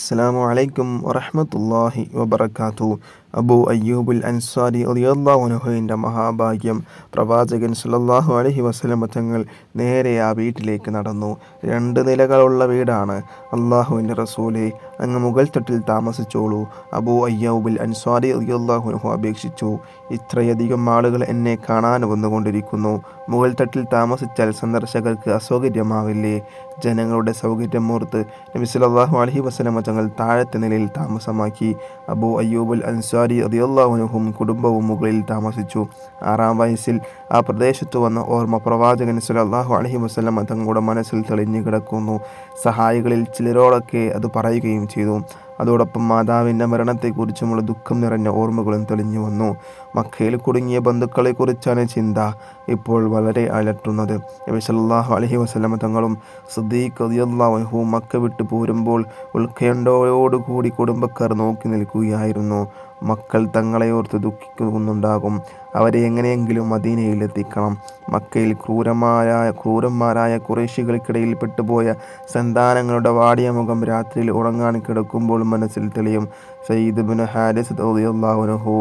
അസ്സലാമു അലൈക്കും വറഹ്മത്തുള്ളാഹി വബറകാതുഹു. അബൂ അയ്യൂബുൽ അൻസാരി റളിയല്ലാഹു അൻഹുവിൻ്റെ മഹാഭാഗ്യം. പ്രവാചകൻ സ്വല്ലല്ലാഹു അലൈഹി വസല്ലമ തങ്ങൾ നേരെ ആ വീട്ടിലേക്ക് നടന്നു. 2 നിലകളുള്ള വീടാണ്. അള്ളാഹുവിൻ്റെ റസൂലേ, അങ്ങ് മുകൾ തട്ടിൽ താമസിച്ചോളൂ. അബൂ അയ്യൂബുൽ അൻസാരി റളിയല്ലാഹു അൻഹു അപേക്ഷിച്ചു. ഇത്രയധികം ആളുകൾ എന്നെ കാണാൻ വന്നുകൊണ്ടിരിക്കുന്നു. മുകൾ തട്ടിൽ താമസിച്ചാൽ സന്ദർശകർക്ക് അസൗകര്യമാവില്ലേ? ജനങ്ങളുടെ സൗകര്യം ഓർത്ത് നബി സല്ലല്ലാഹു അലൈഹി വസല്ലമ തങ്ങൾ താഴത്തെ നിലയിൽ താമസമാക്കി. അബൂ അയ്യൂബുൽ അൻസാരി റളിയല്ലാഹു അൻഹുവും കുടുംബവും മുകളിൽ താമസിച്ചു. 6-ാം വയസ്സിൽ ആ പ്രദേശത്ത് വന്ന ഓർമ്മ പ്രവാചകൻ സ്വല്ലല്ലാഹു അലൈഹി വസല്ലമ തങ്ങളുടെ മനസ്സിൽ തെളിഞ്ഞു കിടക്കുന്നു. സഹായികളിൽ ചിലരോടൊക്കെ അത് പറയുകയും ചെയ്തു. അതോടൊപ്പം മാതാവിൻ്റെ മരണത്തെക്കുറിച്ചുമുള്ള ദുഃഖം നിറഞ്ഞ ഓർമ്മകളും തെളിഞ്ഞു വന്നു. മക്കയിൽ കുടുങ്ങിയ ബന്ധുക്കളെക്കുറിച്ചാണ് ചിന്ത ഇപ്പോൾ വളരെ അലട്ടുന്നത്. നബി സല്ലല്ലാഹു അലൈഹി വസല്ലമ തങ്ങളും സിദ്ദീഖ് റളിയല്ലാഹു അൻഹു മക്ക വിട്ടു പോരുമ്പോൾ ഉത്കണ്ഠയോടുകൂടി കുടുംബക്കാർ നോക്കി നിൽക്കുകയായിരുന്നു. മക്കൾ തങ്ങളെ ഓർത്ത് ദുഃഖിക്കുന്നുണ്ടാകും. അവരെ എങ്ങനെയെങ്കിലും മദീനയിൽ എത്തിക്കണം. മക്കയിൽ ക്രൂരന്മാരായ ഖുറൈശികൾക്കിടയിൽ പെട്ടുപോയ സന്താനങ്ങളുടെ വാടിയ മുഖം രാത്രിയിൽ ഉറങ്ങാൻ കിടക്കുമ്പോൾ മനസ്സിൽ തെളിയും. സയ്യിദ് ഇബ്നു ഹാരിസ റളിയല്ലാഹു അൻഹു,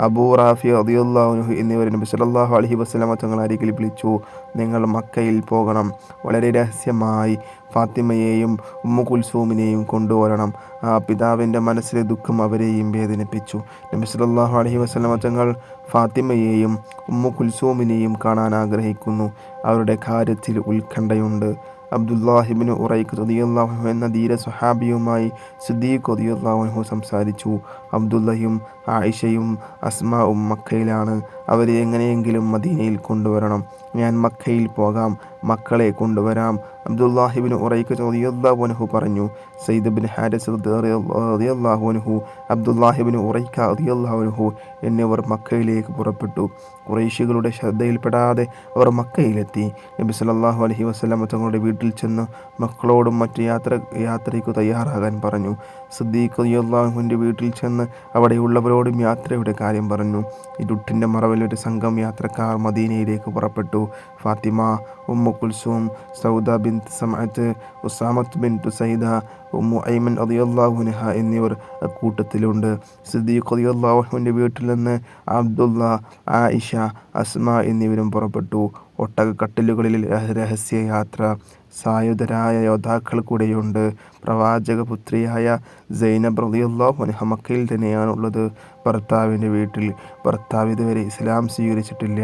അബൂ റാഫി റളിയല്ലാഹു അൻഹു എന്നിവർ നബി സല്ലല്ലാഹു അലൈഹി വസല്ലമ തങ്ങൾ അരികിൽ വിളിച്ചു. നിങ്ങൾ മക്കയിൽ പോകണം. വളരെ രഹസ്യമായി ഫാത്തിമയെയും ഉമ്മു കുൽസൂമിനെയും കൊണ്ടുവരണം. ആ പിതാവിൻ്റെ മനസ്സിലെ ദുഃഖം അവരെയും വേദനിപ്പിച്ചു. നബി സല്ലല്ലാഹു അലൈഹി വസല്ലമ തങ്ങൾ ഫാത്തിമയെയും ഉമ്മു കുൽസൂമിനെയും കാണാൻ ആഗ്രഹിക്കുന്നു. അവരുടെ കാര്യത്തിൽ ഉത്കണ്ഠയുണ്ട്. അബ്ദുല്ലാഹി ഇബ്നു ഉറൈഖ് റളിയല്ലാഹു അൻഹു എന്ന ധീര സ്വഹാബിയുമായി സിദ്ദീഖ് റളിയല്ലാഹു അൻഹു സംസാരിച്ചു. അബ്ദുല്ലയും ആയിഷയും അസ്മാഉം മക്കയിലാണ്. അവരെ എങ്ങനെയെങ്കിലും മദീനയിൽ കൊണ്ടുവരണം. ഞാൻ മക്കയിൽ പോകാം, മക്കളെ കൊണ്ടുവരാം. അബ്ദുല്ലാഹി ഇബ്നു ഉറൈഖ് റളിയല്ലാഹു അൻഹു പറഞ്ഞു. സയ്യിദ് ഇബ്നു ഹാരിസ റളിയല്ലാഹു അൻഹു, അബ്ദുല്ലാഹി ഇബ്നു ഉറൈഖ റളിയല്ലാഹു അൻഹു എന്നിവർ മക്കയിലേക്ക് പുറപ്പെട്ടു. ഖുറൈശികളുടെ ശ്രദ്ധയിൽപ്പെടാതെ അവർ മക്കയിലെത്തി. നബി സല്ലല്ലാഹു അലൈഹി വസല്ലമ തങ്ങളുടെ വീട്ടിൽ ചെന്ന് മക്കളോടും മറ്റ് യാത്രയ്ക്ക് തയ്യാറാകാൻ പറഞ്ഞു. സിദ്ദീഖ് റളിയല്ലാഹു അൻഹുവിൻ്റെ വീട്ടിൽ ചെന്ന് അവിടെയുള്ളവരോടും യാത്രയുടെ കാര്യം പറഞ്ഞു. ഇരുട്ടിൻ്റെ മറവിൽ ഒരു സംഘം യാത്രക്കാർ മദീനയിലേക്ക് പുറപ്പെട്ടു. ഫാത്തിമ, ഉമ്മു കുൽസൂം, സൗദ ബിൻത് സമഅത്ത്, ഉസാമത്ത് ബിൻതു സൈദ, ഉമ്മു ഐമൻ റളിയല്ലാഹു അൻഹ എന്നിവർ അക്കൂട്ടത്തിലുണ്ട്. സിദ്ദീഖ് റളിയല്ലാഹു അൻഹുവിൻ്റെ വീട്ടിൽ നിന്ന് അബ്ദുല്ല, ആയിഷ, അസ്മാ എന്നിവരും പുറപ്പെട്ടു. ഒട്ടകക്കട്ടിലുകളിൽ രഹസ്യയാത്ര. സായുധരായ യോദ്ധാക്കൾ കൂടെയുണ്ട്. പ്രവാചകപുത്രിയായ സൈനബ് റളിയല്ലാഹു അൻഹ മക്കയിൽ തന്നെയാണുള്ളത്, ഭർത്താവിൻ്റെ വീട്ടിൽ. ഭർത്താവ് ഇതുവരെ ഇസ്ലാം സ്വീകരിച്ചിട്ടില്ല.